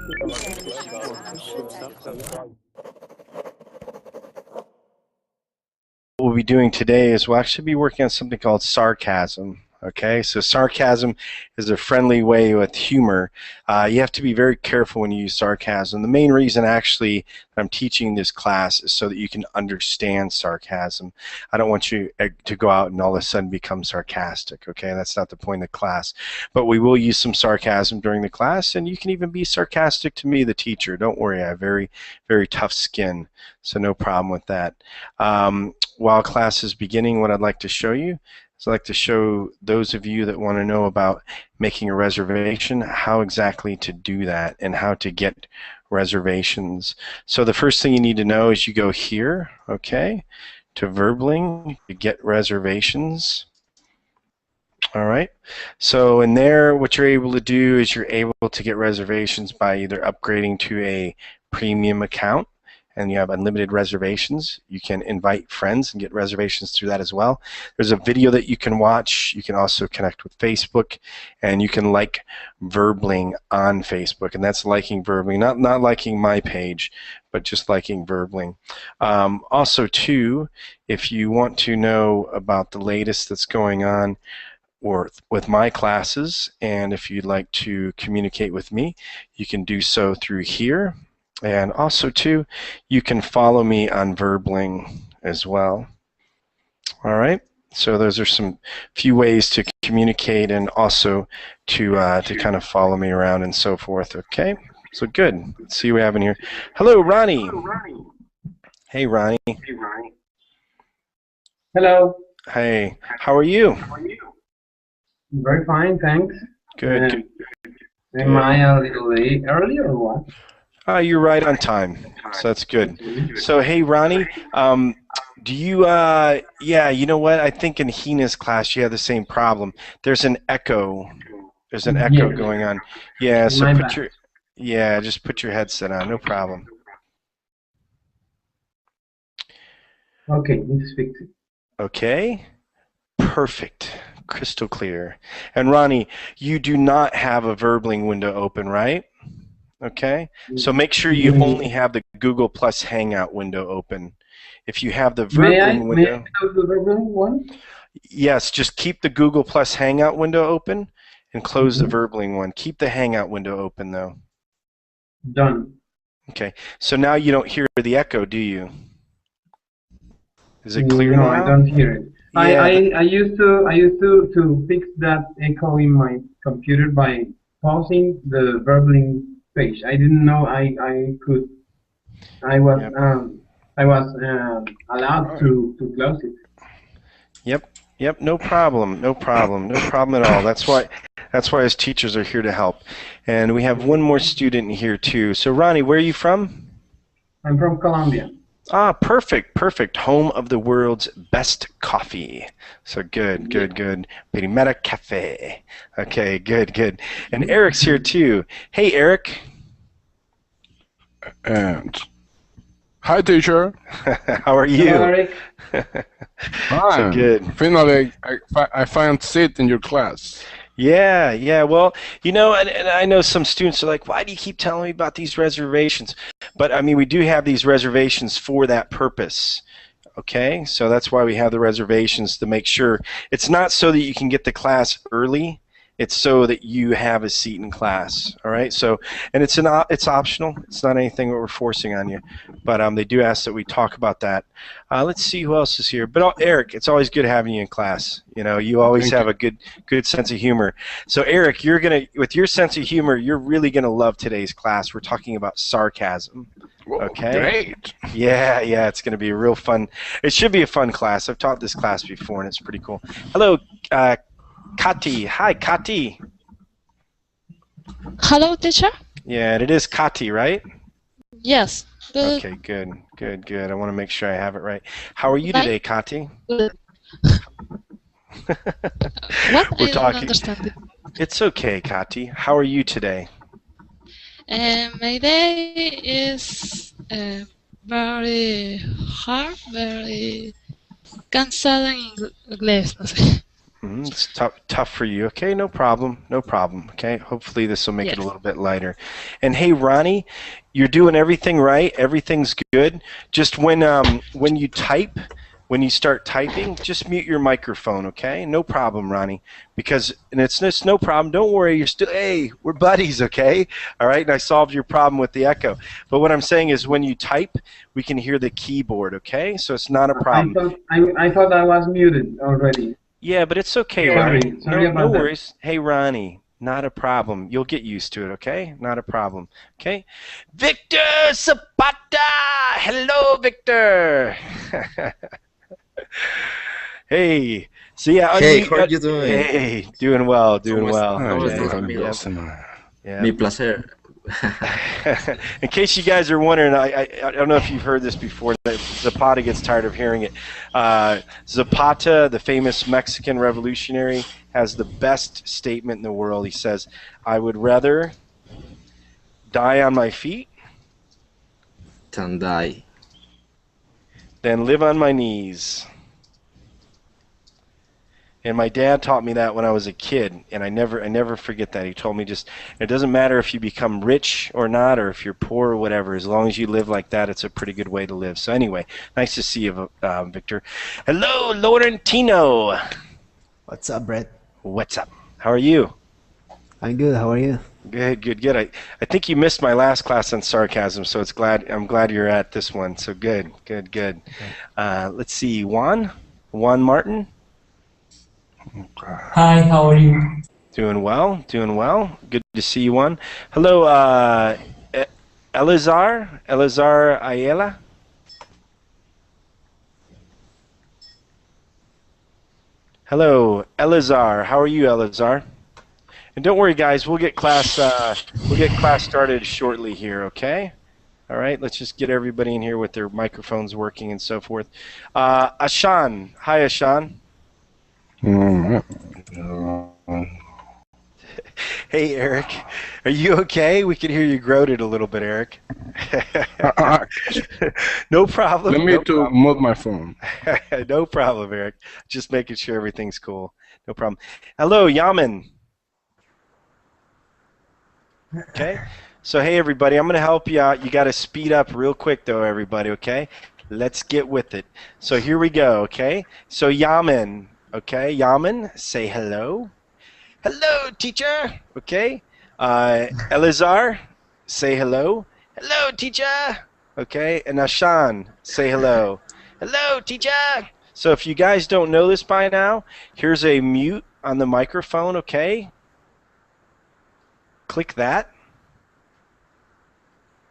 What we'll be doing today is we'll actually be working on something called sarcasm. Okay, so sarcasm is a friendly way with humor. You have to be very careful when you use sarcasm. The main reason actually that I'm teaching this class is so that you can understand sarcasm. I don't want you to go out and all of a sudden become sarcastic, okay? That's not the point of the class. But we will use some sarcasm during the class, and you can even be sarcastic to me, the teacher. Don't worry, I have very, very tough skin, so no problem with that. While class is beginning, what I'd like to show you is I'd like to show those of you that want to know about making a reservation, how exactly to do that and how to get reservations. So the first thing you need to know is you go here, okay, to Verbling to get reservations. All right, so in there what you're able to do is you're able to get reservations by either upgrading to a premium account, and you have unlimited reservations. You can invite friends and get reservations through that as well. There's a video that you can watch. You can also connect with Facebook, and you can like Verbling on Facebook, and that's liking Verbling, not liking my page, but just liking Verbling. Also too, if you want to know about the latest that's going on or with my classes, and if you'd like to communicate with me, you can do so through here. And also too, you can follow me on Verbling as well. All right, so those are some few ways to communicate and also to kind of follow me around and so forth. Okay, so good. Let's see what we have in here. Hello, Ronnie. Hey, Ronnie. Hello. Hey, how are you? Very fine, thanks. Good. Am I a little late early or what? You're right on time, so that's good. So hey, Ronnie, do you, yeah, you know what? I think in Hina's class you have the same problem. There's an echo. There's an echo going on. Yeah, so just put your headset on, no problem. Okay, let's fix it. Okay, perfect, crystal clear. And Ronnie, you do not have a Verbling window open, right? Okay, so make sure you only have the Google Plus Hangout window open. If you have the Verbling window, may I have the Verbling one? Yes, just keep the Google Plus Hangout window open and close the Verbling one. Keep the Hangout window open though. Done. Okay, so now you don't hear the echo, do you? Is it clear no, now? I don't hear it. Yeah. I used to fix that echo in my computer by pausing the Verbling page. I didn't know I was allowed to close it. Yep, no problem at all. That's why as teachers are here to help. And we have one more student here too. So Ronnie, where are you from? I'm from Colombia. Ah, perfect. Home of the world's best coffee. So good. Primera Café. Okay, good. And Eric's here too. Hey, Eric. And hi, teacher. How are you? Hello, Eric. Fine. So good. Finally, I found a seat in your class. Yeah. Well, you know, and I know some students are like, why do you keep telling me about these reservations? But I mean, we do have these reservations for that purpose. Okay, so that's why we have the reservations, to make sure it's not so that you can get the class early. It's so that you have a seat in class. All right. So, and it's optional. It's not anything that we're forcing on you, but they do ask that we talk about that. Let's see who else is here. But Eric, it's always good having you in class. You know, you always have a good sense of humor. So Eric, with your sense of humor, you're really gonna love today's class. We're talking about sarcasm. Okay. Great. Yeah. It's gonna be a real fun. It should be a fun class. I've taught this class before, and it's pretty cool. Hello. Kati. Hi, Kati. Hello, teacher? Yeah, it is Kati, right? Yes. Good. Okay, good. I want to make sure I have it right. How are you today, Kati? Good. What? I don't understand. It's okay, Kati. How are you today? My day is very hard, very cansado en inglés, no sé. It's tough for you. Okay, no problem. No problem. Okay, hopefully this will make it a Yes. little bit lighter. And hey, Ronnie, you're doing everything right. Everything's good. Just when you type, when you start typing, just mute your microphone. Okay, no problem, Ronnie. Because and it's no problem. Don't worry. You're still we're buddies. Okay, all right. And I solved your problem with the echo. But what I'm saying is when you type, we can hear the keyboard. Okay, so it's not a problem. I thought I was muted already. Yeah, but it's okay, Sorry. Ronnie. Sorry No about that. worries. Hey, Ronnie, not a problem. You'll get used to it, okay? Not a problem, okay? Victor Zapata! Hello, Victor! Hey, so yeah. Hey, how are you doing? Hey, doing well, doing well. ¿Cómo Okay. estás, amigos? Yeah. Mi placer. In case you guys are wondering, I don't know if you've heard this before. Zapata gets tired of hearing it. Zapata, the famous Mexican revolutionary, has the best statement in the world. He says, "I would rather die on my feet Tandai. than live on my knees." And my dad taught me that when I was a kid, and I never forget that. He told me just, it doesn't matter if you become rich or not, or if you're poor or whatever, as long as you live like that, it's a pretty good way to live. So anyway, nice to see you, Victor. Hello, Laurentino. What's up, Bret? What's up? How are you? I'm good. How are you? Good, good, good. I think you missed my last class on sarcasm, so I'm glad you're at this one. So good, good, good. Let's see, Juan Martin. Hi, how are you? Doing well, doing well. Good to see you, Juan. Hello, Elazar Ayala. Hello, Elazar. How are you, Elazar? And don't worry, guys. We'll get class started shortly here. Okay. All right. Let's just get everybody in here with their microphones working and so forth. Ashan. Hi, Ashan. Hey, Eric. Are you okay? We can hear you groated a little bit, Eric. No problem. Let me no to problem. mute my phone. No problem, Eric. Just making sure everything's cool. No problem. Hello, Yaman. Okay. So, hey, everybody, I'm going to help you out. You got to speed up real quick, though, everybody, okay? Let's get with it. So, here we go, okay? So, Yaman, okay? Yaman, say hello. Hello, teacher. Okay. Elazar, say hello. Hello, teacher. Okay. And Ashan, say hello. Hello, teacher. So if you guys don't know this by now, here's a mute on the microphone, okay? Click that.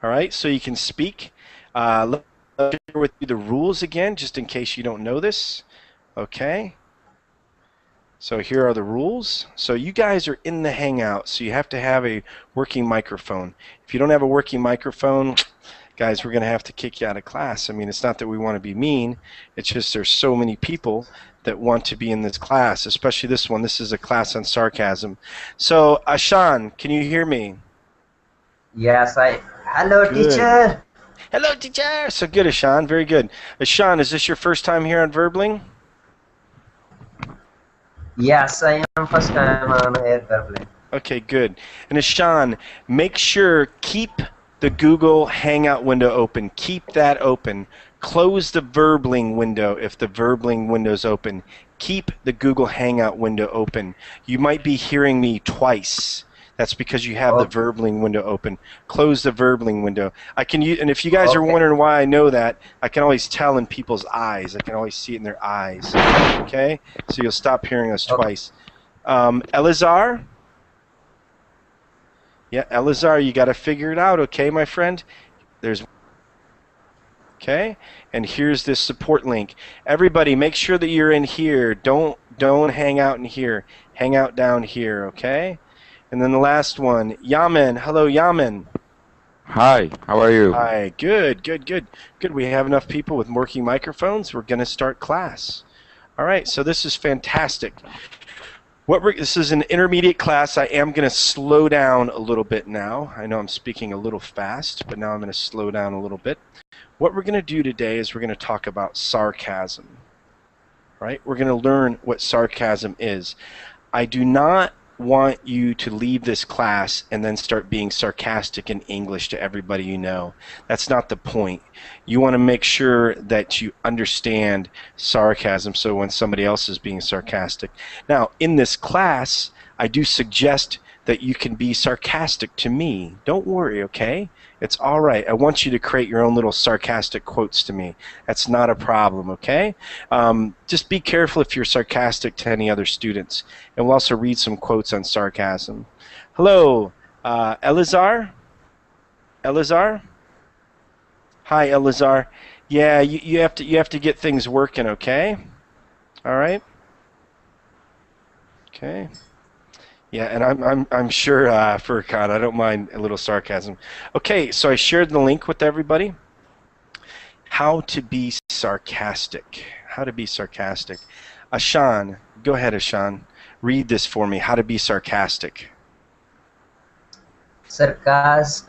All right, so you can speak. Let me share with you the rules again, just in case you don't know this. Okay. So here are the rules. So you guys are in the Hangout, so you have to have a working microphone. If you don't have a working microphone, guys, we're going to have to kick you out of class. I mean, it's not that we want to be mean. It's just there's so many people that want to be in this class, especially this one. This is a class on sarcasm. So, Ashan, can you hear me? Yes, Hello, Good. teacher. Hello, teacher. So good, Ashan. Very good. Ashan, is this your first time here on Verbling? Yes, I am first time on Airplane. Okay, good. And Ashan, make sure keep the Google Hangout window open. Keep that open. Close the Verbling window if the Verbling window is open. Keep the Google Hangout window open. You might be hearing me twice. That's because you have the Verbling window open. Close the Verbling window. I can use, and if you guys are wondering why I know that, I can always tell in people's eyes. I can always see it in their eyes. Okay? So you'll stop hearing us twice. Elazar? Yeah, Elazar, you got to figure it out, okay, my friend? Okay? And here's this support link. Everybody, make sure that you're in here. Don't hang out in here. Hang out down here, okay? And then the last one, Yaman. Hello, Yaman. Hi, how are you? Hi, good, good, good. Good, we have enough people with working microphones. We're going to start class. All right, so this is fantastic. This is an intermediate class. I am going to slow down a little bit now. I know I'm speaking a little fast, but now I'm going to slow down a little bit. What we're going to do today is we're going to talk about sarcasm. right? We're going to learn what sarcasm is. I do not want you to leave this class and then start being sarcastic in English to everybody you know. That's not the point. You want to make sure that you understand sarcasm so when somebody else is being sarcastic. Now, in this class, I do suggest that you can be sarcastic to me. Don't worry, okay? It's all right. I want you to create your own little sarcastic quotes to me. That's not a problem, okay? Just be careful if you're sarcastic to any other students. And we'll also read some quotes on sarcasm. Hello, Elazar? Elazar? Hi, Elazar. Yeah, you have to get things working, okay? All right? Okay. Yeah, and I'm sure Furkan, I don't mind a little sarcasm. Okay, so I shared the link with everybody. How to be sarcastic. How to be sarcastic. Ashan, go ahead, Ashan. Read this for me. How to be sarcastic. Sarcasm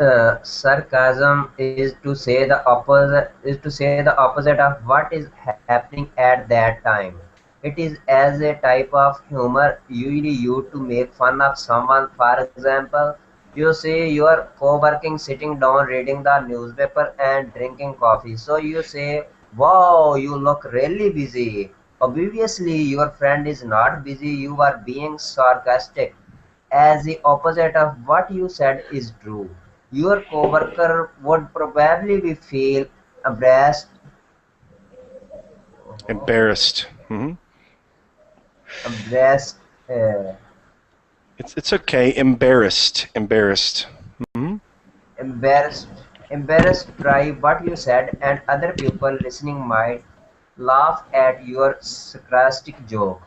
is to say the opposite of what is happening at that time. It is as a type of humor usually used to make fun of someone. For example, you see your co-working sitting down reading the newspaper and drinking coffee. So you say, "Wow, you look really busy." Obviously, your friend is not busy. You are being sarcastic, as the opposite of what you said is true. Your coworker would probably be feel embarrassed, Embarrassed. embarrassed, uh, It's okay. Embarrassed. Embarrassed. embarrassed, embarrassed by what you said, and other people listening might laugh at your sarcastic joke.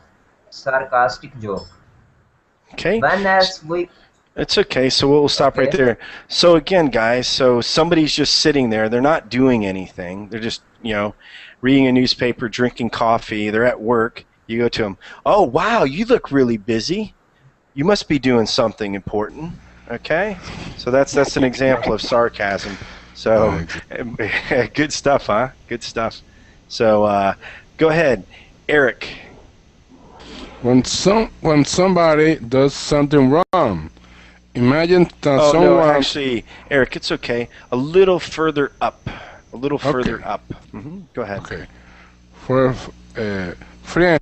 Okay. When as we It's okay. So we'll stop right okay, there. So again, guys, so somebody's just sitting there. They're not doing anything. They're just, reading a newspaper, drinking coffee. They're at work. You go to them. "Oh, wow, you look really busy. You must be doing something important." Okay? So that's an example of sarcasm. So good stuff, huh? Good stuff. So go ahead, Eric. When somebody does something wrong, imagine that Oh, someone. no, actually, Eric, it's okay. A little further up. A little further up. Go ahead. Okay. For friend.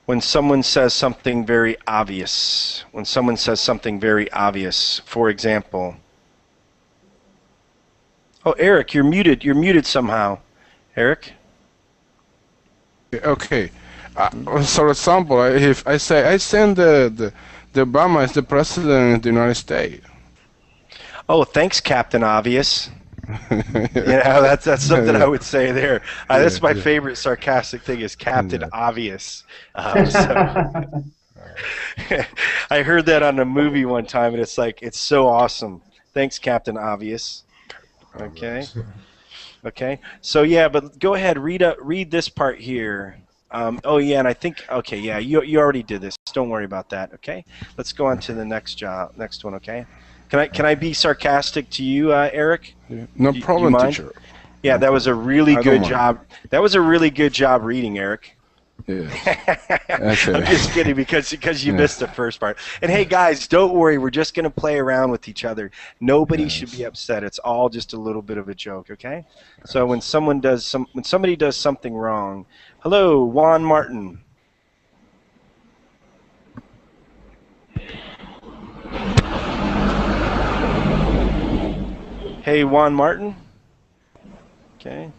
When someone says something very obvious. When someone says something very obvious. For example. Oh, Eric, you're muted. You're muted somehow. Eric? Okay. For example, if I say I send the Obama is the president of the United States. Oh, thanks, Captain Obvious. That's something I would say there. That's my favorite sarcastic thing is Captain Obvious. I heard that on a movie one time, and it's so awesome. Thanks, Captain Obvious. Okay. Okay. So yeah, but go ahead, read this part here. Oh yeah, and I think you already did this. Don't worry about that. Okay. Let's go on to the next one. Okay. Can I be sarcastic to you, Eric? No problem, teacher. Yeah, that was a really good job. That was a really good job reading, Eric. Yeah. I'm just kidding because you missed the first part. And hey guys, don't worry, we're just gonna play around with each other. Nobody should be upset. It's all just a little bit of a joke, okay? So when somebody does something wrong. Hello, Juan Martin. Hey, Juan Martin. Okay.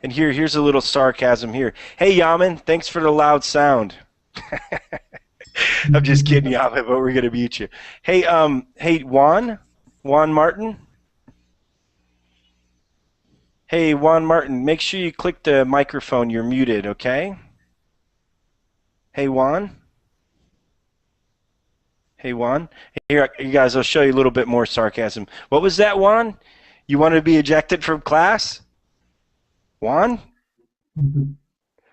And here's a little sarcasm here. Hey, Yaman, thanks for the loud sound. I'm just kidding, Yaman, but we're gonna mute you. Hey, Juan Martin. Hey, Juan Martin, make sure you click the microphone. You're muted, okay? Hey, Juan. Hey, Juan. Here, you guys, I'll show you a little bit more sarcasm. What was that, Juan? You wanted to be ejected from class? Juan?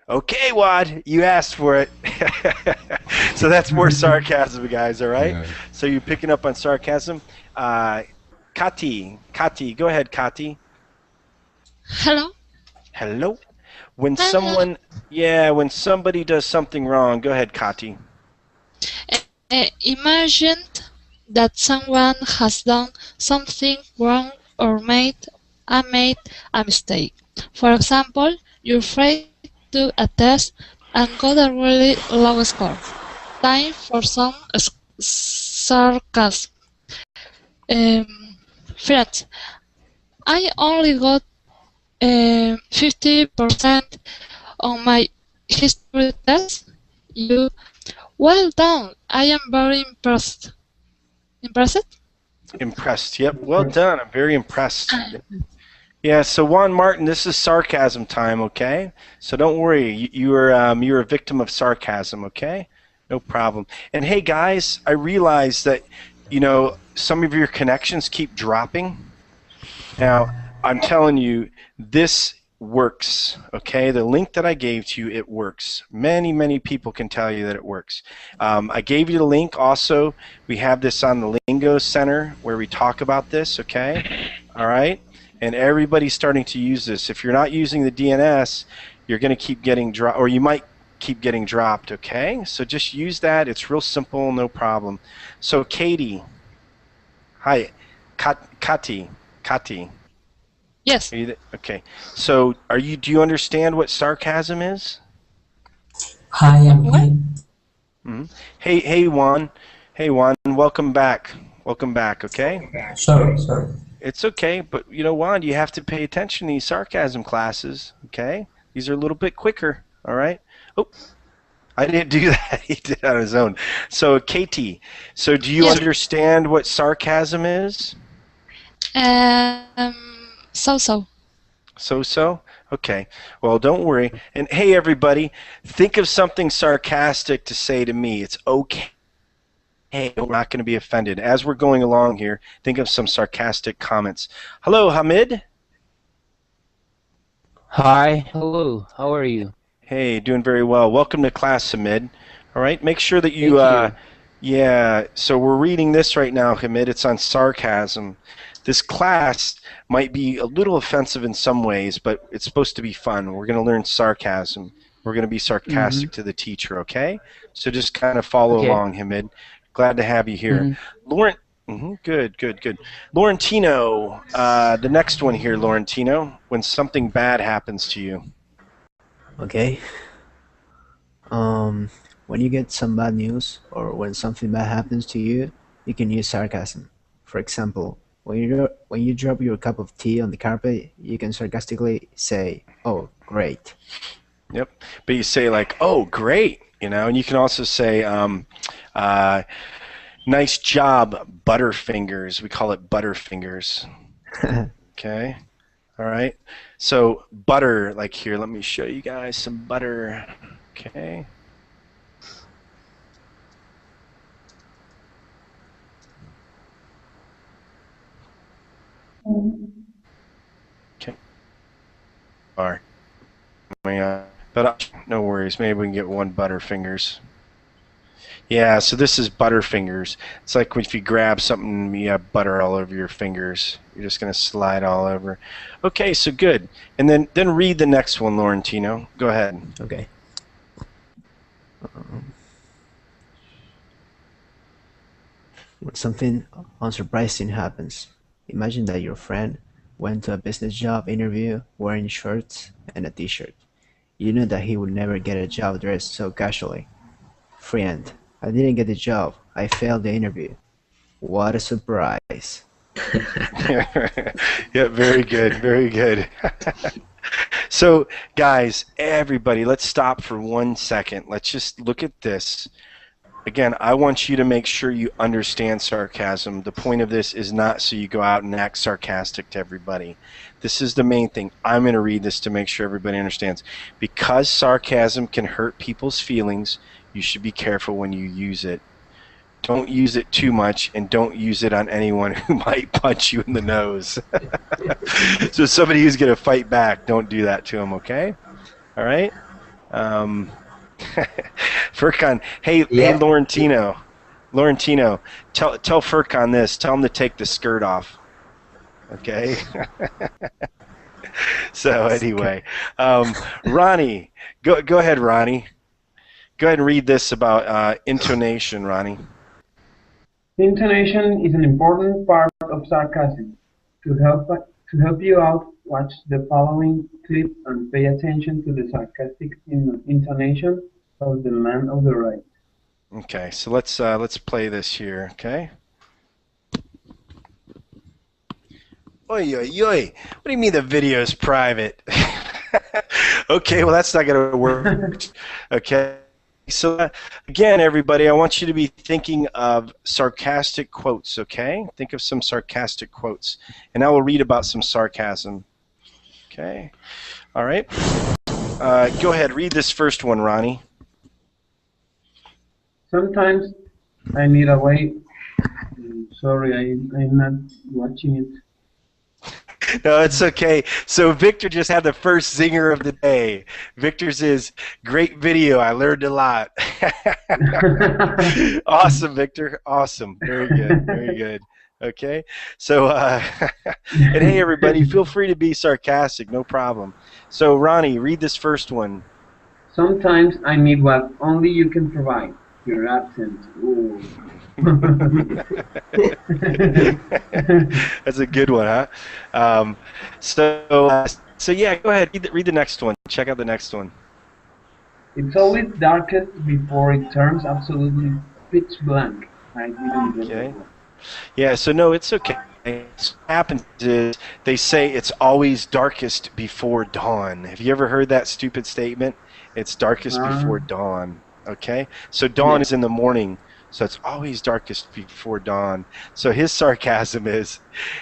Okay, Juan, you asked for it. So that's more sarcasm, guys, all right? Yeah. So you're picking up on sarcasm. Kati, go ahead, Kati. Hello. Hello. When Hello. when somebody does something wrong, go ahead, Kati. Imagine that someone has done something wrong or made a mistake. For example, your friend took a test and got a really low score. Time for some sarcasm. Friends, I only got 50% on my history test. You, well done. I am very impressed. Impressed? Impressed. Yep. Well done. I'm very impressed. Yeah. So Juan Martin, this is sarcasm time. Okay. So don't worry. You're a victim of sarcasm. Okay. No problem. And hey guys, I realize that some of your connections keep dropping. Now I'm telling you, this works. Okay, the link that I gave to you, it works. Many people can tell you that it works. I gave you the link. Also, we have this on the Lingo Center where we talk about this. Okay, all right, and everybody's starting to use this. If you're not using the DNS, you're going to keep getting dropped, or you might keep getting dropped. Okay, so just use that. It's real simple, no problem. So Katie, hi, Kati. Yes. Okay. So, do you understand what sarcasm is? Hi, I'm What? here. Mm-hmm. Hey, Juan. Hey, Juan. Welcome back. Welcome back. Okay. Sorry. It's okay, but Juan, you have to pay attention to these sarcasm classes. Okay. These are a little bit quicker. All right. Oh, I didn't do that. He did it on his own. So, Katie. So, do you Yes. understand what sarcasm is? So. So? Okay. Well, don't worry. And hey, everybody, think of something sarcastic to say to me. It's okay. Hey, we're not going to be offended. As we're going along here, think of some sarcastic comments. Hello, Hamid. Hi, hello, how are you? Hey, doing very well. Welcome to class, Hamid. All right, make sure that Thank you. Yeah, so we're reading this right now, Hamid. It's on sarcasm. This class might be a little offensive in some ways, but it's supposed to be fun. We're going to learn sarcasm. We're going to be sarcastic to the teacher, okay? So just kind of follow Okay. along, Hamid. Glad to have you here. Lauren, good. Laurentino, the next one here, Laurentino, when something bad happens to you. Okay. When you get some bad news or when something bad happens to you, you can use sarcasm. For example, when you drop your cup of tea on the carpet, you can sarcastically say, "Oh, great." Yep. But you say like, "Oh, great," and you can also say, "Nice job, Butterfingers." We call it Butterfingers. Okay. All right. So butter, like here, let me show you guys some butter. Okay. Okay. All right. But no worries. Maybe we can get one Butterfingers. Yeah, so this is Butterfingers. It's like if you grab something, you have butter all over your fingers. You're just going to slide all over. Okay, so good. And then read the next one, Laurentino. Go ahead. Okay. When something unsurprising happens, imagine that your friend went to a business job interview wearing shorts and a t-shirt. You know that he would never get a job dressed so casually. Friend, I didn't get the job. I failed the interview. What a surprise. Yeah, very good. So, guys, everybody, let's stop for 1 second. Let's just look at this. Again, I want you to make sure you understand sarcasm. The point of this is not so you go out and act sarcastic to everybody. This is the main thing. I'm going to read this to make sure everybody understands. Because sarcasm can hurt people's feelings, you should be careful when you use it. Don't use it too much, and don't use it on anyone who might punch you in the nose. So somebody who's going to fight back, don't do that to them, okay? All right? Furkan, hey, Laurentino, tell Furkan this. Tell him to take the skirt off. Okay? So anyway, Ronnie, go ahead, Ronnie. Go ahead and read this about intonation, Ronnie. Intonation is an important part of sarcasm. To help you out, watch the following clip and pay attention to the sarcastic intonation of the man on the right. Okay, so let's play this here. Okay. Oi, oi, oi. What do you mean the video is private? Okay, well that's not going to work. Okay. So again, everybody, I want you to be thinking of sarcastic quotes, okay? Think of some sarcastic quotes. And I will read about some sarcasm. Okay. All right. Go ahead, read this first one, Ronnie. Sometimes I need a way. Sorry, I'm not watching it. No, it's okay. So Victor just had the first zinger of the day. Victor's is great video. I learned a lot. Awesome, Victor. Awesome. Very good. Very good. Okay. So, and hey, everybody, feel free to be sarcastic. No problem. So, Ronnie, read this first one. Sometimes I need what only you can provide. Your absence. Ooh. That's a good one, huh? So yeah, go ahead. Read the next one. Check out the next one. It's always darkest before it turns absolutely pitch blank. I didn't get Okay. that one. Yeah. So no, it's okay. What happens is they say it's always darkest before dawn. Have you ever heard that stupid statement? It's darkest before dawn. Okay. So dawn is in the morning. So it's always darkest before dawn. So his sarcasm is,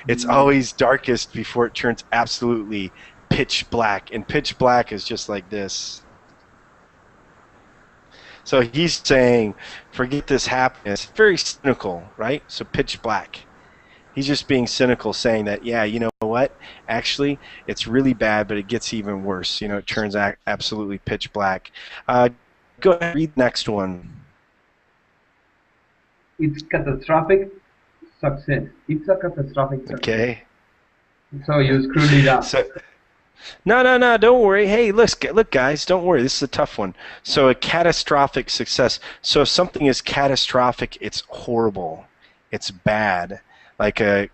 it's always darkest before it turns absolutely pitch black. And pitch black is just like this. So he's saying, forget this happiness. Very cynical, right? So pitch black. He's just being cynical, saying that, yeah, you know what? Actually, it's really bad, but it gets even worse. You know, it turns absolutely pitch black. Go ahead and read the next one. It's catastrophic success. It's a catastrophic success. Okay. So you screwed it up. So, no, don't worry. Hey, look, guys, don't worry. This is a tough one. So a catastrophic success. So if something is catastrophic, it's horrible. It's bad. Like the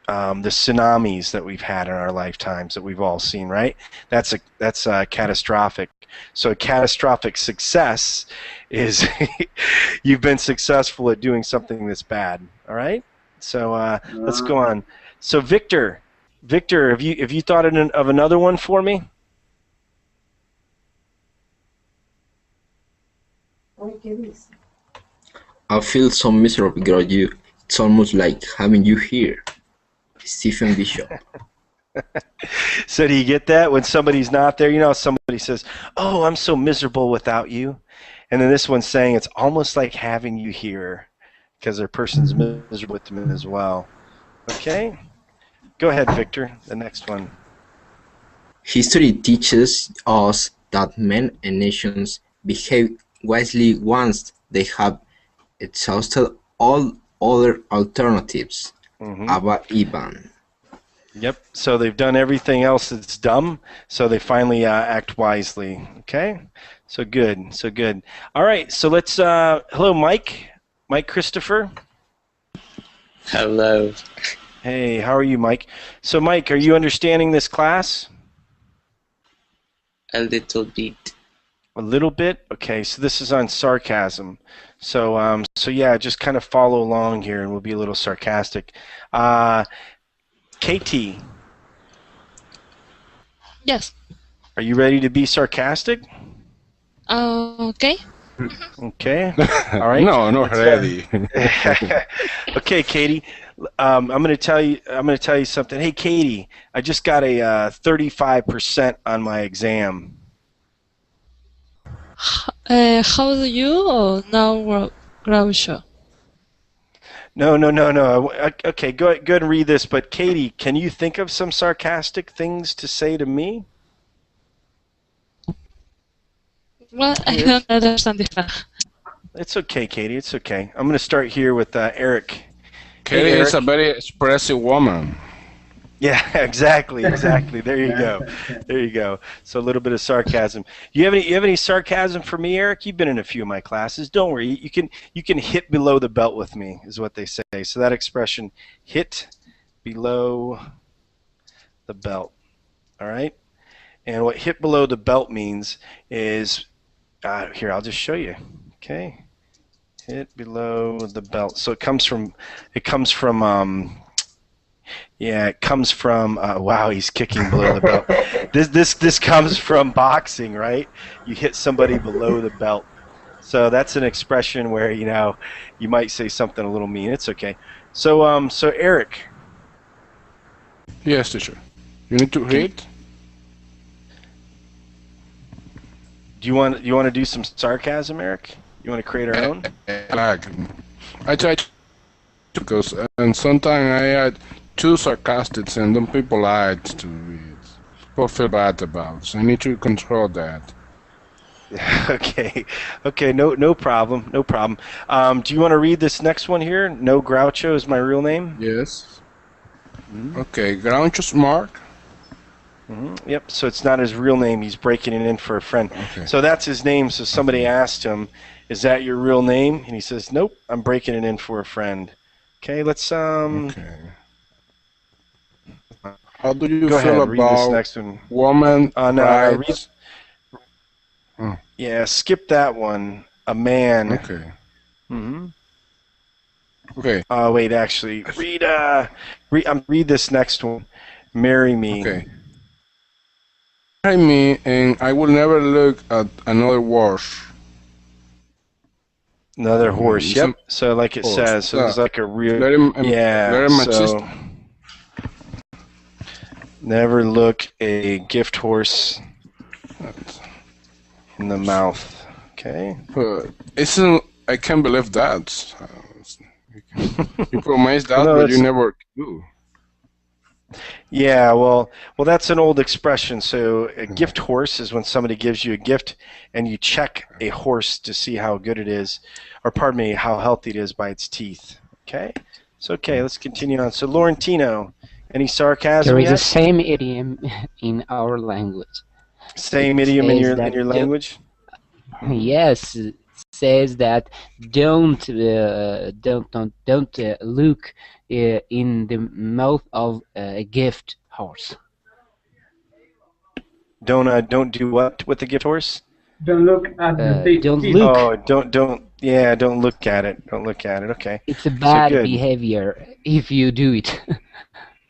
tsunamis that we've had in our lifetimes that we've all seen, right? That's catastrophic. So a catastrophic success is you've been successful at doing something that's bad. All right. So let's go on. So Victor, have you thought of another one for me? I feel so miserable without you. It's almost like having you here. Stephen Bishop. So do you get that when somebody's not there? You know, somebody says, "Oh, I'm so miserable without you," and then this one's saying it's almost like having you here, because their person's miserable with them as well. Okay, go ahead, Victor. The next one. History teaches us that men and nations behave wisely once they have exhausted all other alternatives. Abba Ivan. Yep. So they've done everything else that's dumb, so they finally act wisely. Okay. So good. So good. All right. So let's. Hello, Mike. Mike Christopher. Hello. Hey, how are you, Mike? So, Mike, are you understanding this class? A little bit. A little bit? Okay, so this is on sarcasm. So yeah, just kind of follow along here and we'll be a little sarcastic. KT. Yes. Are you ready to be sarcastic? Okay. Okay. All right. No, not ready. Okay, Katie. I'm going to tell you something. Hey, Katie, I just got a 35% on my exam. How do you know Groucho? No. Okay, go ahead and read this. But Katie, can you think of some sarcastic things to say to me? Well, I don't understand this one. It's okay, Katie. It's okay. I'm going to start here with Eric. Katie Hey, is a Eric. very expressive woman. Yeah, exactly. There you Yeah, go. There you go. So a little bit of sarcasm. You have any sarcasm for me, Eric? You've been in a few of my classes. Don't worry. You can hit below the belt with me, is what they say. So that expression, hit below the belt. All right. And what hit below the belt means is here. I'll just show you. Okay. Hit below the belt. So it comes from wow, he's kicking below the belt. This comes from boxing, right? You hit somebody below the belt. So that's an expression where, you might say something a little mean. It's okay. So Eric, Yes, teacher. You need to read. do you want to do some sarcasm, Eric? You want to create our own? Like, I try to because and sometimes I add too sarcastic and then people like to read. People feel bad about. So I need to control that. Okay. No problem. Do you want to read this next one here? No Groucho is my real name. Yes. Okay, Groucho's Mark. Yep. So it's not his real name. He's breaking it in for a friend. Okay. So that's his name. So somebody asked him, "Is that your real name?" And he says, "Nope. I'm breaking it in for a friend." Okay. Let's Okay. How do you go feel ahead. Read this about next one. woman No. rights? Yeah. Skip that one. A man. Okay. Mm-hmm. Okay. Wait. Actually, read this next one. Marry me. Okay. Marry me, and I will never look at another horse. Another horse. Yep. Some So like it horse. says, so there's like a real. Very, Yeah. very So machista. never look a gift horse in the mouth. Okay. Isn't I can't believe that. You promise that, No, but you it's- never do. Yeah. Well, that's an old expression. So a gift horse is when somebody gives you a gift and you check a horse to see how good it is, or pardon me, how healthy it is by its teeth. Okay. So let's continue on. So Laurentino, any sarcasm There is the yet? same idiom in our language. Same It idiom in says your that language? Yes, it says that don't look in the mouth of a gift horse. Don't do what with the gift horse? Don't look at the Don't teeth. look. Oh, don't look at it. Don't look at it. Okay. It's a bad good. behavior if you do it.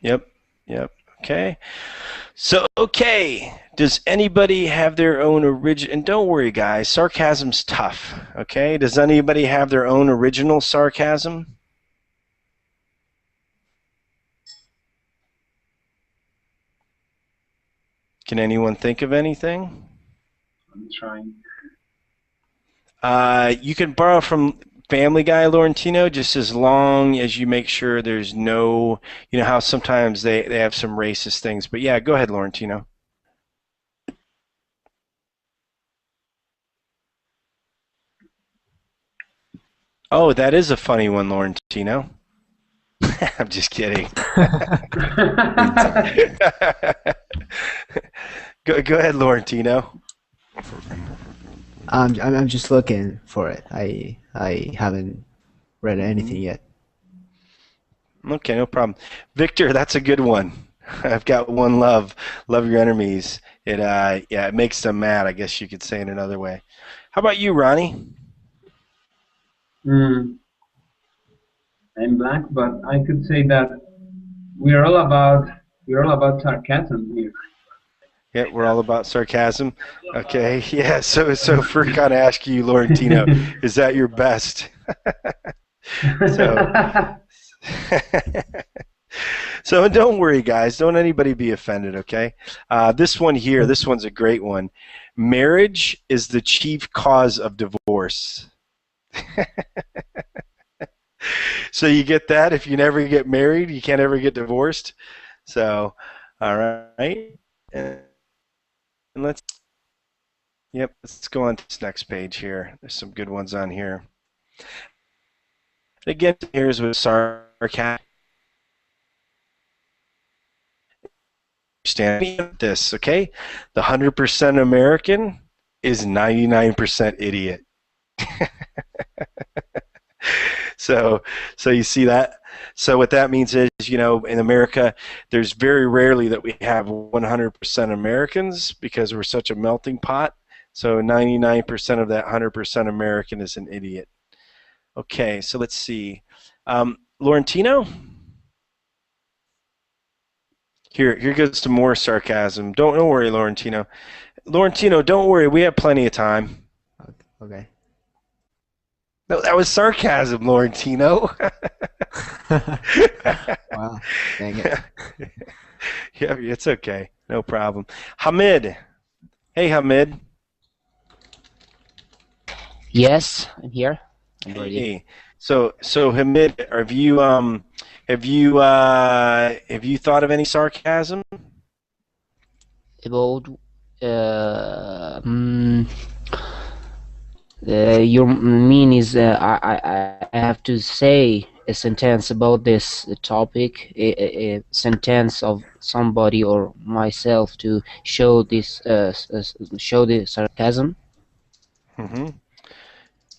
Yep. Okay. So, does anybody have their own original? And don't worry, guys, sarcasm's tough. Okay. Does anybody have their own original sarcasm? Can anyone think of anything? I'm trying. You can borrow from Family Guy, Laurentino, just as long as you make sure there's no, how sometimes they have some racist things. But yeah, go ahead, Laurentino. Oh, that is a funny one, Laurentino. I'm just kidding. Go ahead, Laurentino. I'm just looking for it. I haven't read anything yet. Okay, no problem. Victor, that's a good one. I've got one love. Love your enemies. It makes them mad, I guess you could say in another way. How about you, Ronnie? I'm blank, but I could say that we're all about sarcasm here. Yeah, we're all about sarcasm. Okay, yeah. So for kind of asking you, Laurentino, is that your best? So don't worry, guys. Don't anybody be offended, okay? This one here, this one's a great one. Marriage is the chief cause of divorce. So you get that? If you never get married, you can't ever get divorced. So, all right. And let's go on to this next page here. There's some good ones on here. Again, here's with sarcasm. understand this, okay? The 100% American is 99% idiot. So you see that? So what that means is, in America, there's very rarely that we have 100% Americans because we're such a melting pot. So 99% of that 100% American is an idiot. Okay, so let's see. Laurentino? Here goes to more sarcasm. Don't worry, Laurentino. Laurentino, don't worry. We have plenty of time. Okay. No, that was sarcasm, Laurentino. Wow, dang it. Yeah, it's okay. No problem. Hamid. Hey, Hamid. Yes, I'm here. I'm ready. Hey. So Hamid, have you thought of any sarcasm? About your mean is I have to say a sentence about this topic, a sentence of somebody or myself to show this show the sarcasm. Mm-hmm.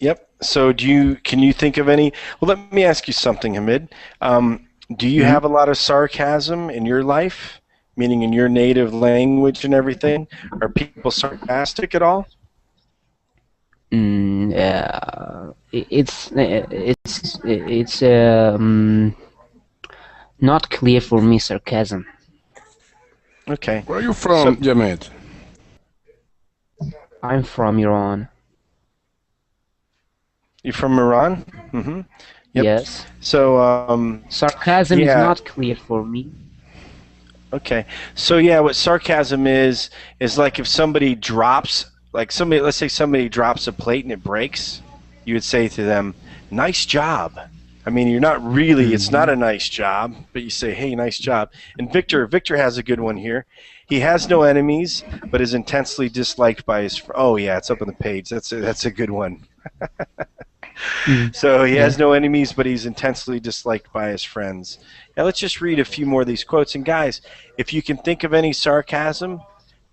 Yep. So can you think of any? Well, let me ask you something, Hamid. Do you have a lot of sarcasm in your life, meaning in your native language and everything? Are people sarcastic at all? It's not clear for me, sarcasm. Okay. Where are you from, Jamed? I'm from Iran. You from Iran? Mm-hmm. Yep. Yes. So sarcasm is not clear for me. Okay. So yeah, what sarcasm is like if somebody drops, let's say somebody drops a plate and it breaks, you would say to them, "Nice job." I mean, you're not really, it's not a nice job, but you say, "Hey, nice job." And Victor has a good one here. He has no enemies, but is intensely disliked by his. Oh yeah, it's up on the page. That's a good one. So he has no enemies, but he's intensely disliked by his friends. Now let's just read a few more of these quotes. And guys, if you can think of any sarcasm,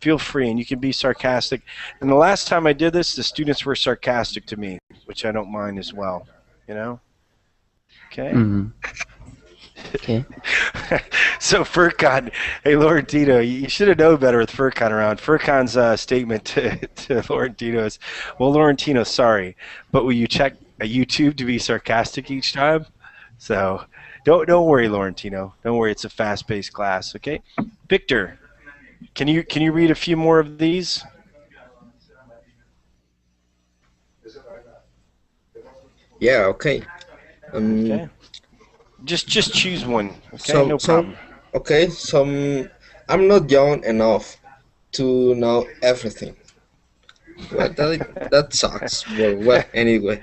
feel free, and you can be sarcastic. And the last time I did this, the students were sarcastic to me, which I don't mind as well. Okay. Okay. So Furkan, hey Laurentino, you should have known better with Furkan around. Furkan's statement to Laurentino is, "Well, Laurentino, sorry, but will you check YouTube to be sarcastic each time?" So don't worry, Laurentino. Don't worry, it's a fast-paced class. Okay. Victor, can you read a few more of these? Yeah. Okay. Okay. Just choose one. Okay, no problem. Okay, I'm not young enough to know everything. Well, that sucks. Well, anyway.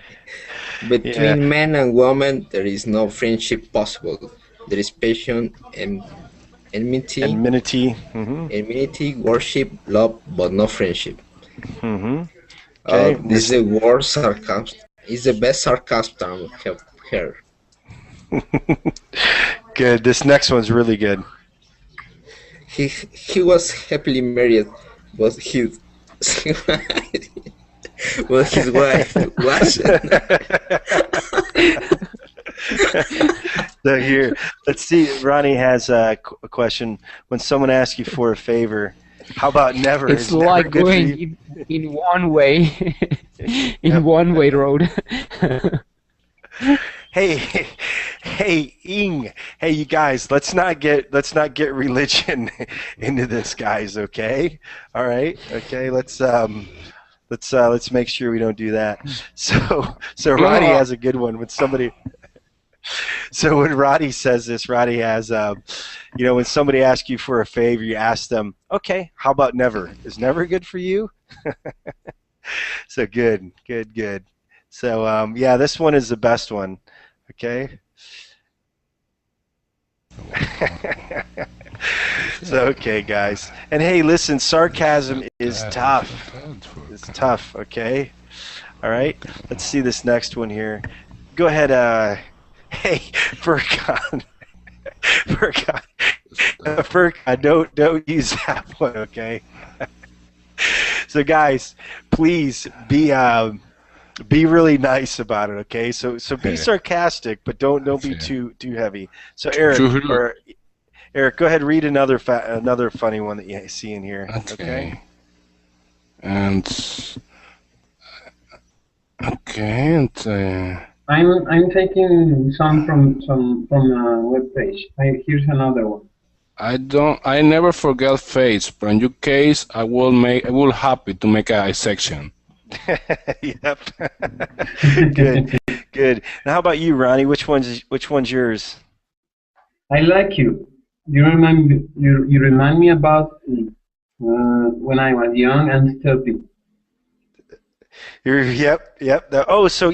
Between men and women, there is no friendship possible. There is passion and enmity. Enmity, worship, love, but no friendship. Okay. This is the worst sarcasm. It's the best sarcasm term I have heard. Good. This next one's really good. He was happily married, but his wife wasn't. So here, let's see. Ronnie has a question. When someone asks you for a favor, how about never? It's like going in one way, one way road. Hey, Ing. Hey, you guys. Let's not get religion into this, guys. Okay. All right. Okay. Let's make sure we don't do that. So Roddy has a good one when somebody. So when Roddy says this, Roddy has, when somebody asks you for a favor, you ask them, "Okay, how about never? Is never good for you?" So good. So yeah, this one is the best one. Okay. So okay, guys, and hey, listen, sarcasm is tough. It's tough. Okay. All right. Let's see this next one here. Go ahead. Hey, Furkan. don't use that one, okay? So guys, please be really nice about it, okay? So be sarcastic, but don't be too heavy. So Eric, go ahead and read another funny one that you see in here. Okay. And I'm taking some from a web page. Here's another one. I never forget fates, but in your case, I will happy to make a section. Yep. Good. Now, how about you, Ronnie? Which one's yours? I like you. You remind me about when I was young and stupid. Yep. So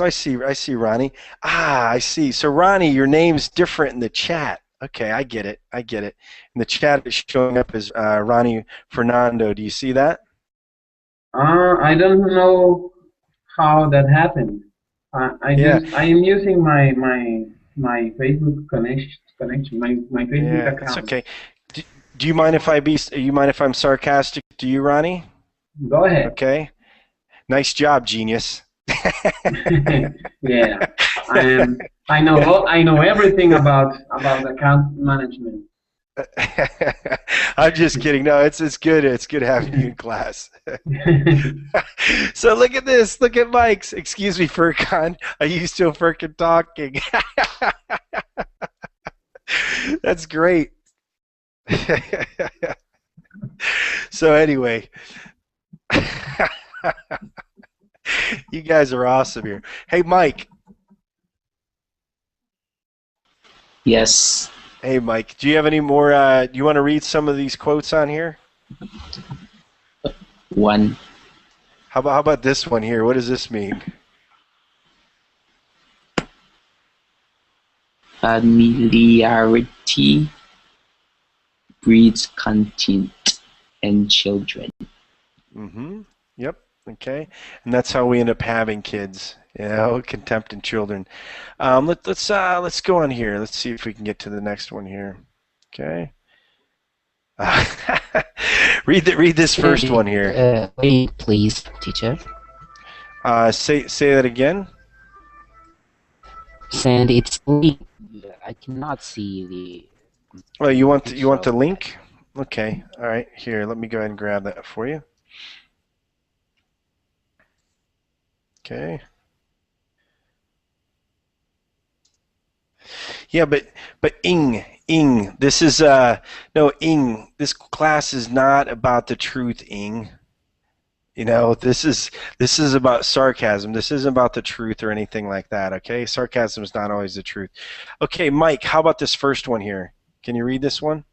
I see, Ronnie. I see. So Ronnie, your name's different in the chat. Okay, I get it. In the chat, it's showing up as Ronnie Fernando. Do you see that? I don't know how that happened. I am using my Facebook connection, my Facebook account. It's okay. Do you mind if I'm sarcastic to you, Ronnie? Go ahead. Okay. Nice job, genius. Yeah, I know everything about account management. I'm just kidding. No, it's good. It's good having you in class. So look at this. Look at Mike's. Excuse me, Furkan. I used to Furkan talking. That's great. So anyway. You guys are awesome here. Hey, Mike. Yes. Hey, Mike. Do you have any more? Do you want to read some of these quotes on here? One. How about this one here? What does this mean? Familiarity breeds contempt in children. Mm-hmm. Yep. Okay. And that's how we end up having kids. Contempt in children. Let's go on here. Let's see if we can get to the next one here. Okay. Read this first one here. Wait, please, teacher. Say that again. Send its link. I cannot see the. Oh, you want the link? Okay. All right. Here, let me go ahead and grab that for you. Okay. Yeah, but Ing, this is no Ing. This class is not about the truth, Ing. This is about sarcasm. This isn't about the truth or anything like that. Okay, sarcasm is not always the truth. Okay, Mike, how about this first one here? Can you read this one?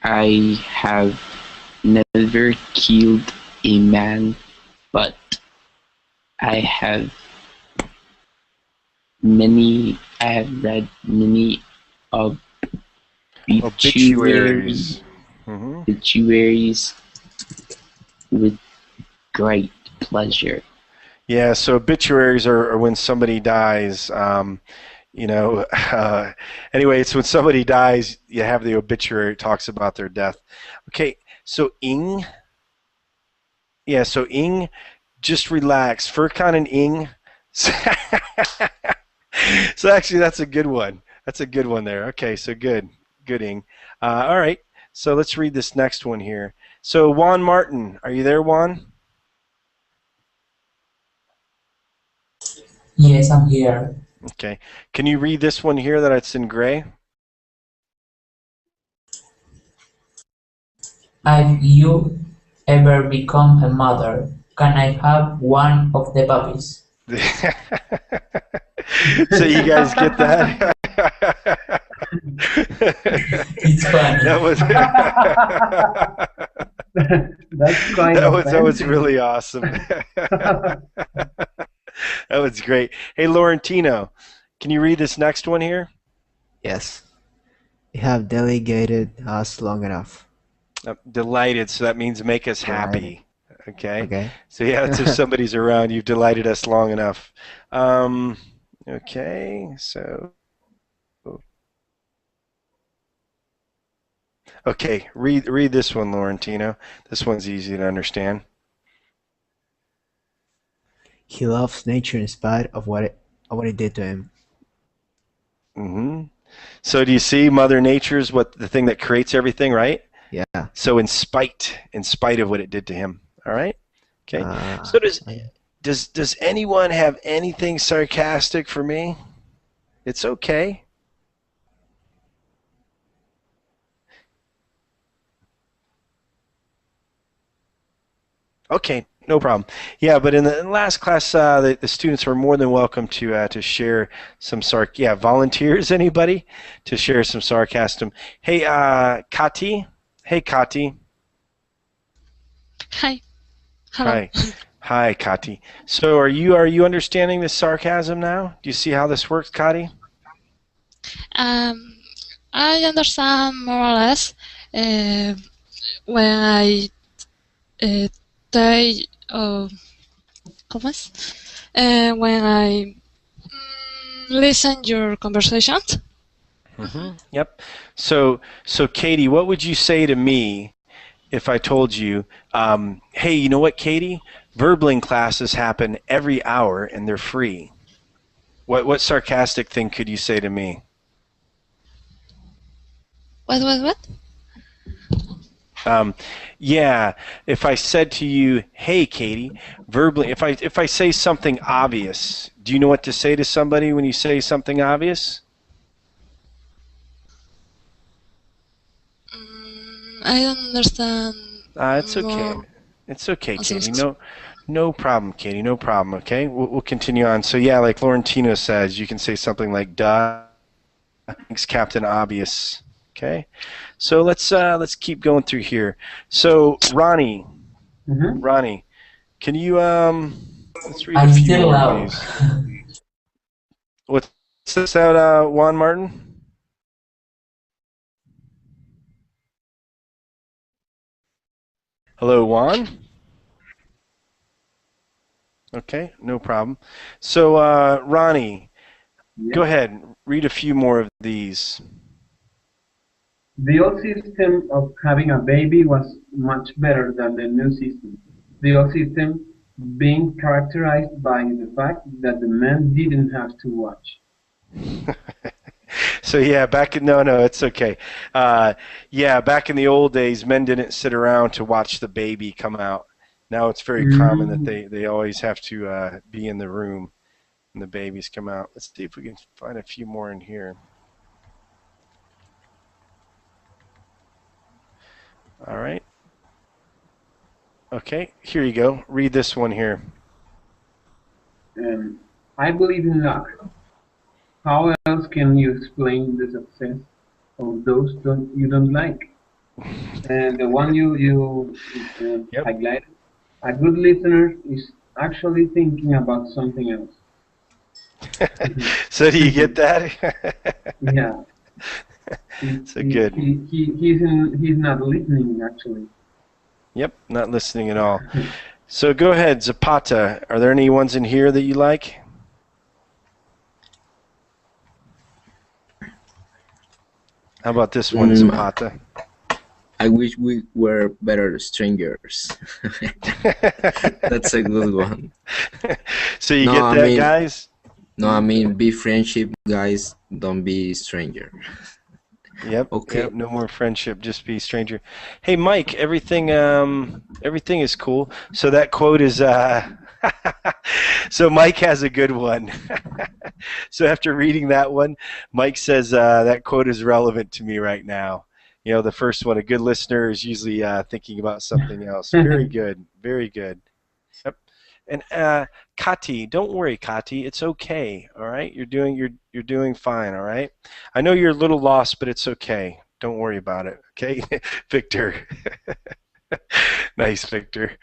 I have never killed a man, but I have read many obituaries with great pleasure. Yeah, so obituaries are when somebody dies. Anyway, it's when somebody dies, you have the obituary. It talks about their death. Okay, so Ing. Yeah, so Ing, just relax. Furkan and Ing. So actually, that's a good one. That's a good one there. Okay, so good, Ing. All right, so let's read this next one here. So Juan Martin, are you there, Juan? Yes, I'm here. Okay. Can you read this one here that it's in gray? Have you ever become a mother? Can I have one of the puppies? So you guys get that? It's funny. That's quite that was really awesome. That was great. Hey, Laurentino, can you read this next one here? Yes. You have delegated us long enough. Delighted, so that means make us happy. Okay. Okay. So yeah, that's if somebody's around. You've delighted us long enough. Okay. So. Okay, read this one, Laurentino. This one's easy to understand. He loves nature in spite of what it did to him. Mm-hmm. So do you see Mother Nature is the thing that creates everything, right? Yeah. So in spite of what it did to him. All right? Okay. So does anyone have anything sarcastic for me? It's okay. Okay, no problem. Yeah, but in the last class, the students were more than welcome to share some volunteers, anybody, to share some sarcasm. Hey, Kati. Hey, Kati. Hi. Hello. Hi, Kati. So are you understanding the sarcasm now? Do you see how this works, Kati? I understand more or less when I they ¿cómo es? When I listen your conversations. Mm-hmm. Yep. So Katie, what would you say to me if I told you, hey, you know what, Katie? Verbling classes happen every hour and they're free. What sarcastic thing could you say to me? What? Yeah, if I said to you, hey, Katie, verbally, if I say something obvious, do you know what to say to somebody when you say something obvious? I don't understand. It's okay. It's okay, Katie. No problem, Katie. No problem. Okay, we'll continue on. So yeah, like Laurentino says, you can say something like "Duh, thanks, Captain Obvious." Okay, so let's keep going through here. So Ronnie, Ronnie, can you let's read a few more of these. What's this out, Juan Martin? Hello, Juan. Okay, no problem. So Ronnie, go ahead, read a few more of these. The old system of having a baby was much better than the new system. The old system being characterized by the fact that the man didn't have to watch. So yeah, it's okay. Yeah, back in the old days, men didn't sit around to watch the baby come out. Now it's very common that they always have to be in the room when the babies come out. Let's see if we can find a few more in here. All right. Okay, here you go. Read this one here. I believe in luck. How else can you explain the success of those you don't like? And the one you highlighted, a good listener is actually thinking about something else. So do you get that? Yeah. So good. He's not listening actually. Yep, not listening at all. So go ahead, Zapata. Are there any ones in here that you like? How about this one, Zapata? I wish we were better strangers. That's a good one. So you get that, guys? No, I mean, be friendship, guys. Don't be stranger. Yep. Okay. Yep, no more friendship, just be stranger. Hey, Mike, everything is cool. So that quote is so Mike has a good one. So after reading that one, Mike says that quote is relevant to me right now. You know, the first one, a good listener is usually thinking about something else. Very good. Very good. Yep. And Kati, don't worry, Kati. It's okay. All right, you're doing fine. All right. I know you're a little lost, but it's okay. Don't worry about it. Okay, Victor. Nice, Victor.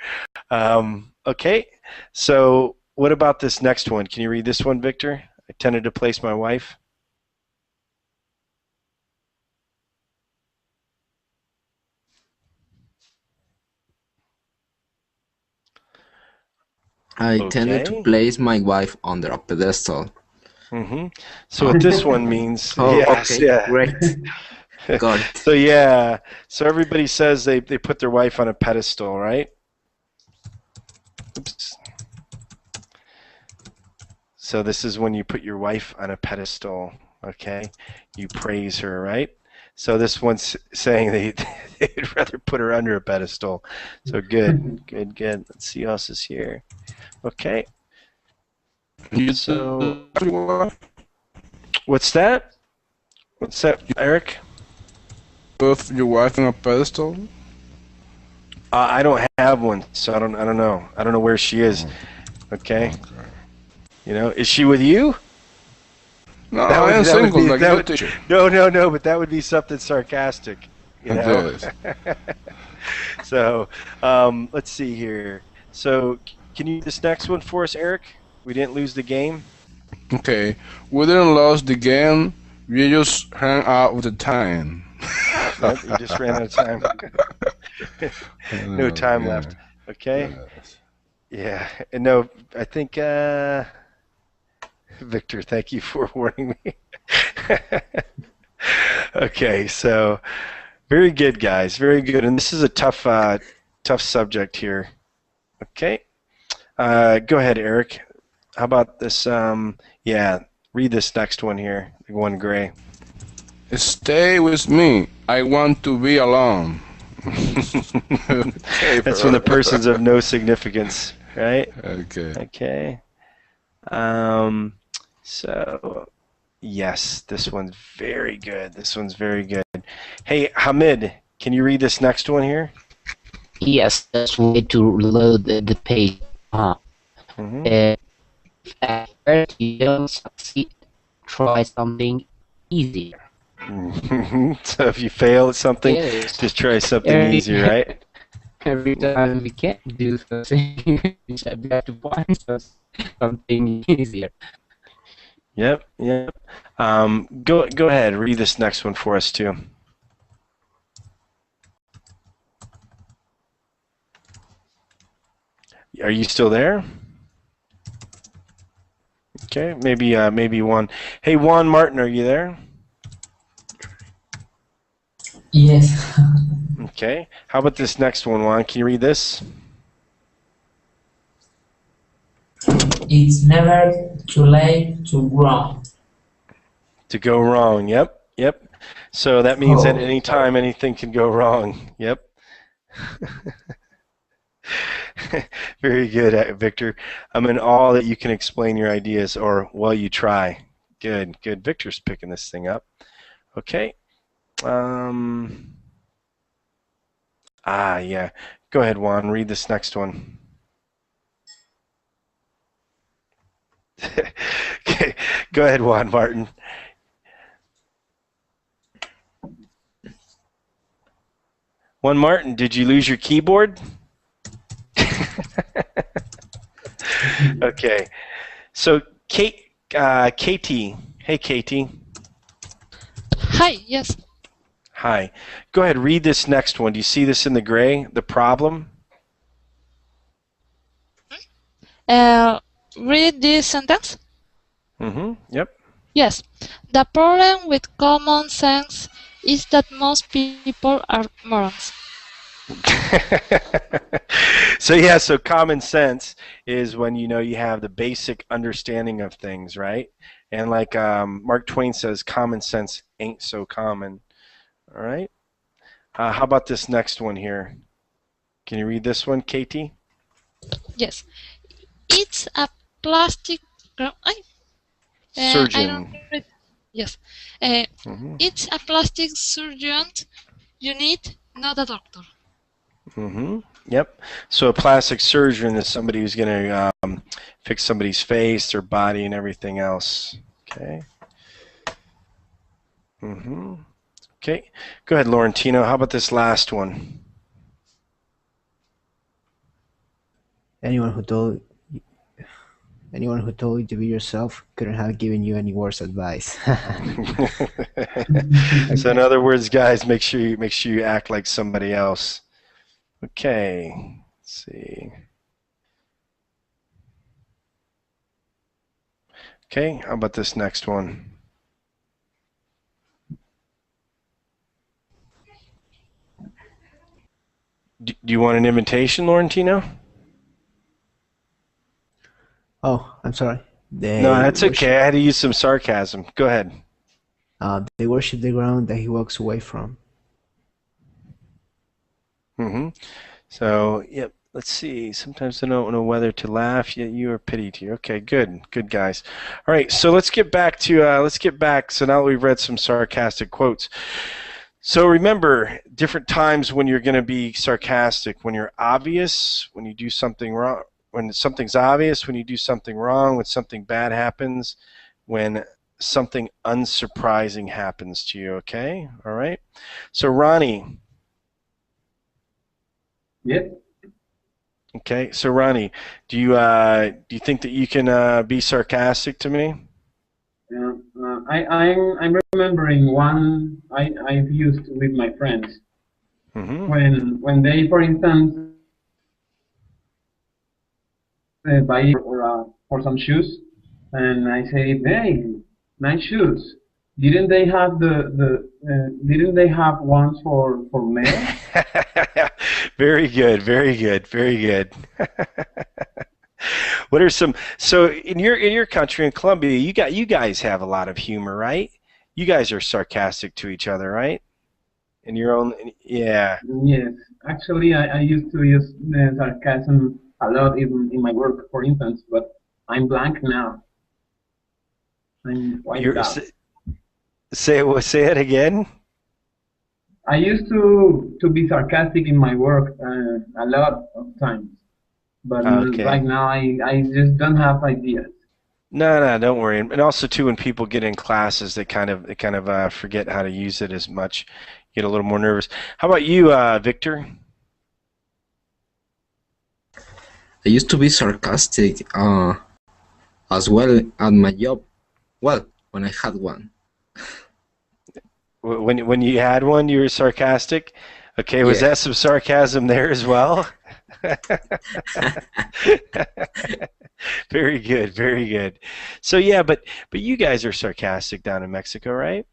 Okay. So what about this next one? Can you read this one, Victor? I tended to place my wife. I tended to place my wife under a pedestal. So what this one means, oh, yes, okay, yeah. great. Got it. So yeah, so everybody says they put their wife on a pedestal, right? Oops. So this is when you put your wife on a pedestal, okay? You praise her, right? So this one's saying they'd rather put her under a pedestal. So good, good, good. Let's see who else is here. Okay. So what's that? What's that, Eric? Put your wife on a pedestal? I don't have one, so I don't know. I don't know where she is. Okay. You know, is she with you? No, I am single, like your teacher. No, but that would be something sarcastic. You know? So, let's see here. So, can you do this next one for us, Eric? We didn't lose the game. Okay, we didn't lose the game. We just ran out of the time. Yep, you just ran out of time. No time left. Okay. Yeah, and no, I think Victor, thank you for warning me. Okay, so very good, guys, very good, and this is a tough subject here. Okay, go ahead, Eric. How about this? Yeah, read this next one here, the one gray. Stay with me. I want to be alone. That's when the person's of no significance, right? Okay. Okay. So, yes, this one's very good. This one's very good. Hey, Hamid, can you read this next one here? Yes, that's way to load the page. If at first you don't succeed, try something easier. So if you fail at something, just try something easier, right? Every time we can't do something, we have to find something easier. Yep. Go ahead, read this next one for us too. Are you still there? Okay, maybe Juan. Hey, Juan Martin, are you there? Yes. Okay. How about this next one, Juan? Can you read this? It's never too late to grow. To go wrong. Yep. So that means at any time anything can go wrong. Yep. Very good, Victor. I'm in awe that you can explain your ideas, or well, you try. Good. Victor's picking this thing up. Okay. Yeah. Go ahead, Juan. Read this next one. Okay. Go ahead, Juan Martin. Juan Martin, did you lose your keyboard? Okay. So, Katie. Hey, Katie. Hi, yes. Hi. Go ahead, read this next one. Do you see this in the gray? The problem? Read this sentence. Yep. Yes. The problem with common sense is that most people are morons. So common sense is when you have the basic understanding of things, right? And like Mark Twain says, common sense ain't so common. All right. How about this next one here? Can you read this one, Katie? Yes. It's a plastic. Surgeon. I don't read. Yes. It's a plastic surgeon you need, not a doctor. Yep. So a plastic surgeon is somebody who's going to fix somebody's face, their body, and everything else. Okay. Okay. Go ahead, Laurentino. How about this last one? Anyone who told you to be yourself couldn't have given you any worse advice. So in other words, guys, make sure you act like somebody else. Okay. Let's see. Okay. How about this next one? do you want an invitation, Laurentino? Oh, I'm sorry. No, They that's okay. worship. I had to use some sarcasm. Go ahead. They worship the ground that he walks away from. So, yep. Let's see. Sometimes I don't know whether to laugh, yet you are pity to you. Okay, good, good guys. All right, so let's get back to So now that we've read some sarcastic quotes. So remember, different times when you're going to be sarcastic. When you're obvious, when you do something wrong. When something's obvious, when you do something wrong, when something bad happens, when something unsurprising happens to you. Okay, all right. So Ronnie. Yep. Okay, so Ronnie, do you think that you can be sarcastic to me? I'm remembering one I've used with my friends. When they, for instance, buy for some shoes, and I say, "Hey, nice shoes. Didn't they have didn't they have ones for male?" Very good, very good, very good. What are some? So in your country, in Colombia, you guys have a lot of humor, right? You guys are sarcastic to each other, right? In your own, yeah. Yes, actually, I used to use sarcasm a lot in my work, for instance, but I'm blank now. I'm wiped out. Say it again. I used to be sarcastic in my work a lot of times, but right now I just don't have ideas. No, don't worry. And also too, when people get in classes, they kind of forget how to use it as much, get a little more nervous. How about you, Victor? I used to be sarcastic as well at my job. Well, when I had one. When you had one, you were sarcastic? Okay, was that some sarcasm there as well? Very good, very good. So yeah, but you guys are sarcastic down in Mexico, right?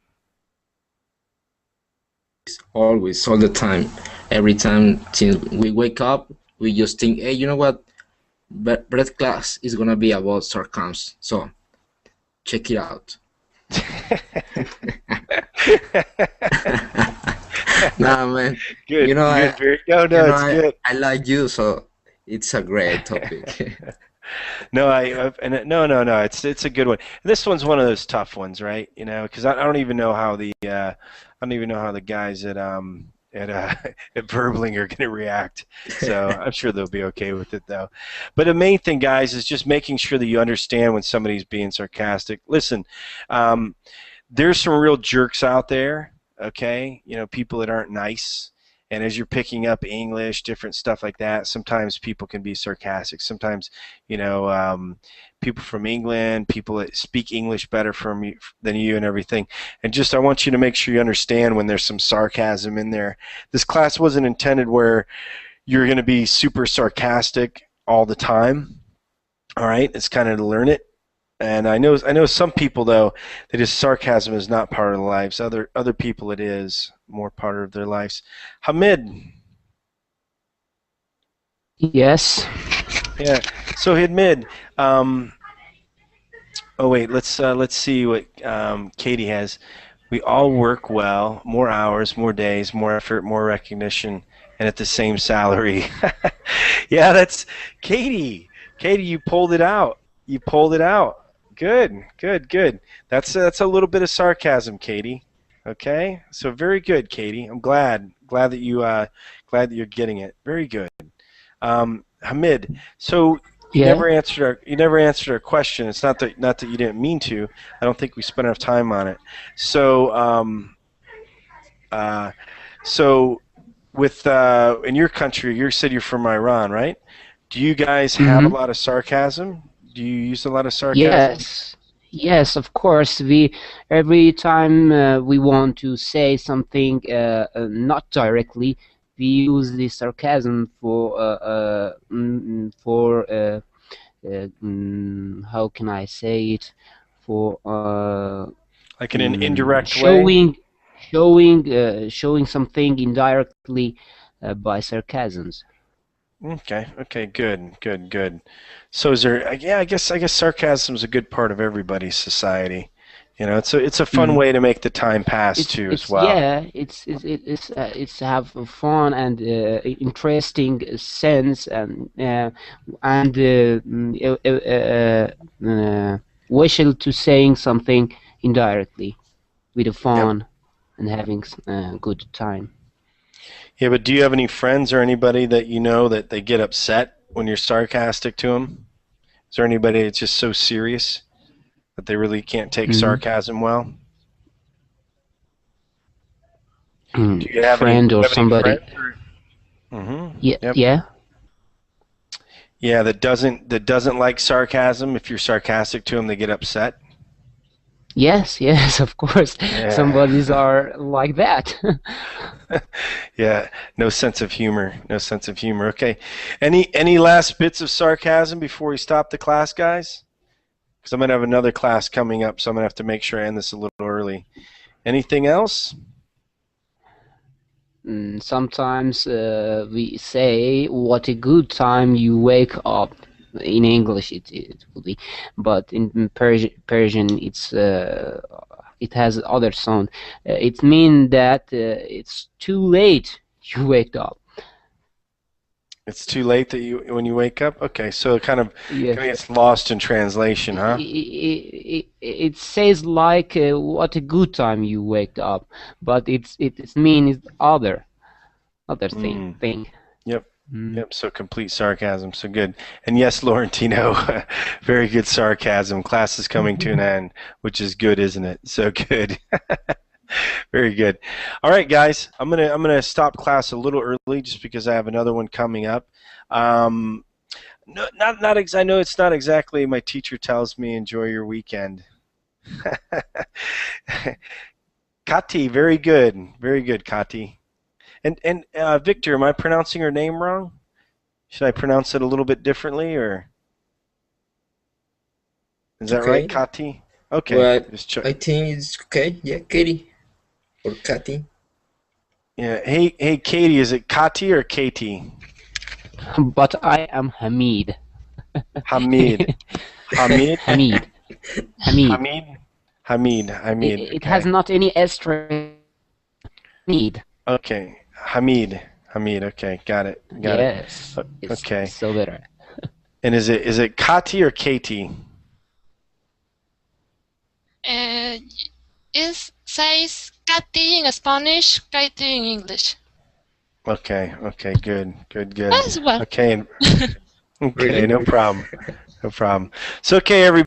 Always, all the time. Every time till we wake up, we just think, hey, you know what? Bret class is gonna be about sarcasm, so check it out. Nah, man. Good. You know, good, it's good. I like you, so it's a great topic. No, no. It's a good one. This one's one of those tough ones, right? You know, because I don't even know how the guys at at Verbling are going to react. So I'm sure they'll be okay with it, though. But the main thing, guys, is just making sure that you understand when somebody's being sarcastic. Listen, there's some real jerks out there. Okay, you know, people that aren't nice. And as you're picking up English, different stuff like that, sometimes people can be sarcastic. Sometimes, you know, people from England, people that speak English better than you and everything. And just I want you to make sure you understand when there's some sarcasm in there. This class wasn't intended where you're going to be super sarcastic all the time. All right, it's kind of to learn it. And I know some people, though, that is sarcasm is not part of their lives. Other people it is more part of their lives. Hamid. Yes. Yeah. So Hamid. Oh wait. Let's see what Katie has. We all work well, more hours, more days, more effort, more recognition, and at the same salary. Yeah, that's Katie. Katie, you pulled it out. You pulled it out. Good. That's a little bit of sarcasm, Katie. Okay, so very good, Katie. I'm glad that you're getting it. Very good. Hamid, so you never answered our question. It's not that you didn't mean to. I don't think we spent enough time on it. So with in your country, you said you're from Iran, right? Do you guys have a lot of sarcasm? Do you use a lot of sarcasm? Yes, of course. Every time we want to say something not directly, we use the sarcasm for how can I say it, for like in an indirect way, showing something indirectly by sarcasms. Okay, good. So is there? Yeah, I guess sarcasm is a good part of everybody's society. You know, it's a fun way to make the time pass too, as well. Yeah, it's have a fun and interesting sense and wishful to saying something indirectly with a fun and having a good time. Yeah, but do you have any friends or anybody that you know that they get upset when you're sarcastic to them? Is there anybody that's just so serious that they really can't take sarcasm well? Do you have Friend any, or somebody? Yeah. Yeah, that doesn't like sarcasm. If you're sarcastic to them, they get upset. Yes, of course. Yeah. Somebody's are like that. Yeah, no sense of humor. Okay. Any last bits of sarcasm before we stop the class, guys? Because I'm going to have another class coming up, so I'm going to have to make sure I end this a little early. Anything else? Sometimes we say, "What a good time you wake up." In English, it will be, but in Persian, it has other sound. It means that it's too late you wake up. It's too late that when you wake up. Okay, so it kind of gets lost in translation, huh? It says like, "What a good time you waked up," but it means other thing. Yep, so complete sarcasm, so good. And yes, Laurentino, very good sarcasm. Class is coming to an end, which is good, isn't it? So good. Very good. All right, guys, I'm gonna stop class a little early just because I have another one coming up. No, I know it's not exactly. My teacher tells me enjoy your weekend. Kati, very good, Kati. And Victor, am I pronouncing her name wrong? Should I pronounce it a little bit differently, or is that right, Kati? Okay. Well, I think it's okay. Yeah, Katie or Kati. Yeah. Hey, Katie, is it Kati or Katie? But I am Hamid. Hamid. It has not any S Hamid. Okay. Hamid. Okay, got it. Yes. Okay. So better. And is it Kati or Katie? It says Katy in Spanish, Katy in English. Okay, good. As well. Okay, okay, no problem. So, okay, everybody.